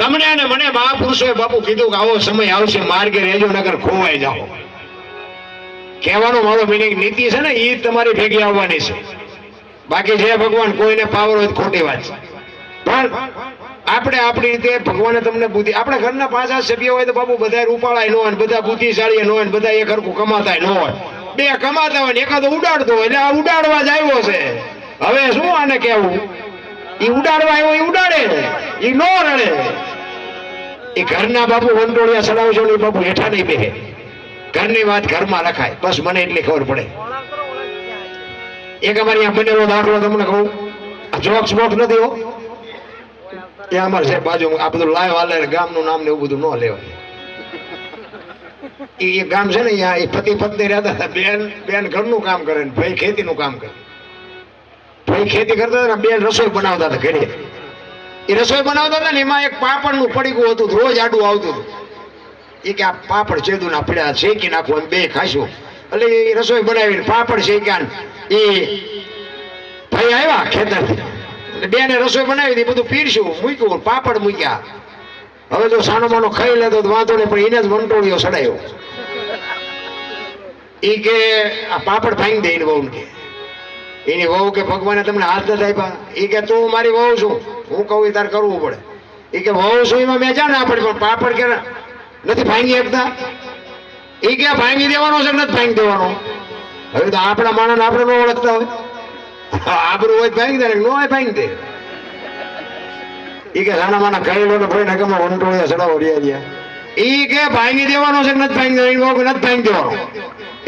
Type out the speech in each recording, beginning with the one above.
તમને અને મને મહાપુરુષોએ બાપુ કીધું કે આવો સમય આવશે, માર્ગે રહેજો નગર ખોવાઈ જાઓ. કહેવાનો મારો મિનિંગ નીતિ છે ને, એ તમારી ભેગી આવવાની છે. બાકી જે ભગવાન કોઈને પાવર હોય ખોટી વાત છે. પણ આપણે આપણી રીતે ભગવાને તમને બુદ્ધિ, આપણે ઘરના 5 સભ્ય હોય તો બાપુ બધા રૂપાળાય ન હોય, બધા બુદ્ધિશાળી ન હોય, બધા એક હરખું કમાતા ન હોય. 2 કમાતા હોય ને એકાદો ઉડાડતો હોય, એટલે આ ઉડાડવા જ આવ્યો છે. હવે શું આને કેવું? એ ઉડાડવા આવ્યો, એ ઉડાડે, એ નો રડે. એ ઘરના બાપુ વંટોળિયા ચડાવશો ને બાપુ હેઠા નહીં બેહે. ઘરની વાત ઘરમાં રખાય, બસ મને એટલી ખબર પડે. એક અમારી અહીંયા બનેલો દાખલો તમને કહું, જોક્સ બોક્સ નથી હો, એ અમારે સાહેબ બાજુ આ બધું લાઈવ હાલે, ગામનું નામ ને એવું બધું ન લેવાય. એ ગામ છે ને, અહીંયા એ પતિ પત્ની રહેતા હતા. બેન ઘરનું કામ કરે ને ભાઈ ખેતીનું કામ કરે. ભાઈ ખેતી કરતા હતા ને, બેન રસોઈ બનાવતા હતા ઘરે. એ રસોઈ બનાવતા હતા ને, એમાં એક પાપડનું પડીકું હતું, રોજ આડું આવતું હતું. એ કે આ પાપડ ચેદુના પડ્યા શેકી નાખો, બે ખાશું. એટલે એ રસોઈ બનાવીને પાપડ શેક્યા. એ ભાઈ આવ્યા ખેતરથી, બેને રસોઈ બનાવી હતી, બધું પીરશું મૂક્યું, પાપડ મૂક્યા. હવે જો સાનો માનો ખાઈ લેતો વાંધો નહીં, પણ એને જ વંટોળિયો સડાયો. એ કે આ પાપડ ભાંગી દે એની વહુ કે. એની વહુ કે ભગવાને તમને હાથ નથી આપ્યા. એ કે તું મારી વહુ છું, હું કહું એ તારે કરવું પડે. એ કે વહુ છું એમાં મેં જાણ ના પડે, પણ પાપડ કે નથી ભાંગી શકતા. એ કે ભાંગી દેવાનો છે, નથી ભાંગી દેવાનો. હવે તો આપણા માણસ આપણે ન ઓળખતા હોય, આબરું હોય ભાંગી દે, ન હોય ભાંગી દે. એ કે નાના માના ખાઈ લો ભાઈ નકામાં વંટોળિયા ચડાવો રહ્યા. એ કે ભાંગી દેવાનો છે, નથી ભાંગી દેવાનો, નથી ભાંગી દેવાનો.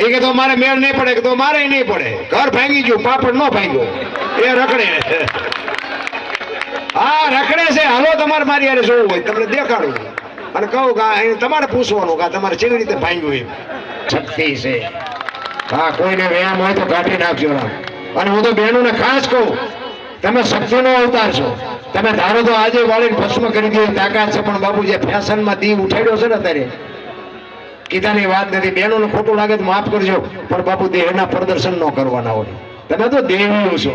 એ કે તો મારે મેળ નહીં પડે, કે તો મારે નહીં પડે. ઘર ભાંગી ગયું, પાપડ ન ભાંગ્યો, એ રખડે. હા રખડે છે. હાલો તમારે મારી યારે જોવું હોય, તમને દેખાડું અને કહું કે તમારે પૂછવાનું કે તમારે કેવી રીતે ભાંગ્યું. એમ શક્તિ છે. હા કોઈને વ્યાયામ હોય તો કાઢી નાખજો. અને હું તો બહેનોને ખાસ કહું, તમે શક્તિનો અવતાર છો. તમે ધારો તો આજે વાળીને ભસ્મ કરી દો તાકાત છે, પણ બાપુ જે ફેશનમાં દીવ ઉઠાડ્યો છે ને અત્યારે, કીધાની વાત નથી. બહેનોને ખોટું લાગે તો માફ કરજો, પણ બાપુ દેહના પ્રદર્શન ન કરવાના હોય. તમે તો દેવીઓ છો.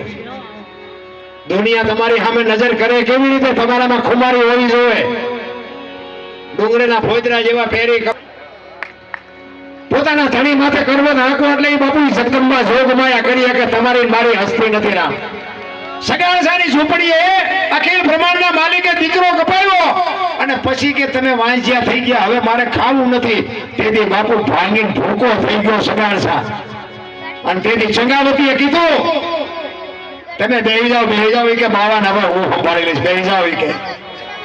દુનિયા તમારી સામે નજર કરે કેવી રીતે? તમારામાં ખુમારી હોવી જોઈએ. ડુંગળીના ફોજરા જેવા પહેરી પોતાના ધણી માથે કરવો નાખો એટલે એ બાપુ જગદંબા જોગમાયા કરી કે તમારી મારી હસ્તી નથી. રામ સગાસાની ઝૂંપડીએ અખિલ બ્રહ્માંડના માલિકે દીકરો કપાયો અને પછી કે તમે વાંચ્યા થઈ ગયા, હવે મારે ખાવું નથી. તેથી બાપુ ભાંગીને ભૂકો થઈ ગયો સગાસા. અને તેથી ચંગાવતીએ કીધું તમે બેહી જાઓ કે બાવા હવે હું સંભાળી લઈશ, બેહી જાઓ કે.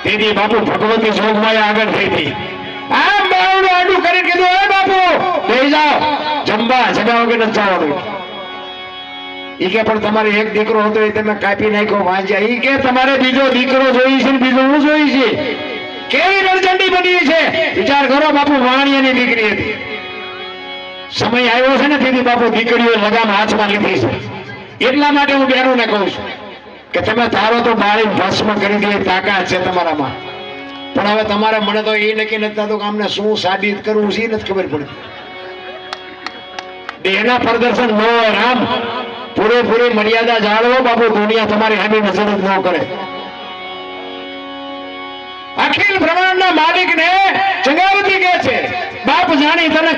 તેથી બાપુ ભગવતી જોગમાયા આગળ થઈ હતી. આમ બાવડું આડું કરીને કીધું એ બાપુ બેહી જાઓ, જમવા જગાવો કે નથી જવાનું. ઈ કે પણ તમારે એક દીકરો હતો એ તમે કાપી નાખ્યો વાંચ્યા. ઈ કે તમારે બીજો દીકરો જોઈ છે, બીજો હું જોઈ છે. કેવી રણચંડી બની છે વિચાર કરો. બાપુ વાણિયાની દીકરી હતી. સમય આવ્યો છે ને તેથી બાપુ દીકરીઓ લગામ હાથમાં લીધી છે. એટલા માટે હું બહેનોને કહું છું કે તમે ધારો તો બાળીને ભસ્મ કરી દે તાકાત છે તમારામાં. પણ હવે તમારે મને તો એ નક્કી નથી થતું કે આમને શું સાબિત કરવું છે, નથી ખબર પડતી. દેહના પ્રદર્શન ન હોય. રામ પૂરેપૂરી મર્યાદા જાળવો બાપુ, દુનિયા તમારી સામે નજર જ ન કરે. અખિલ બ્રહ્માંડના માલિકને ચંગાવતી કહે છે બાપ જાણી તને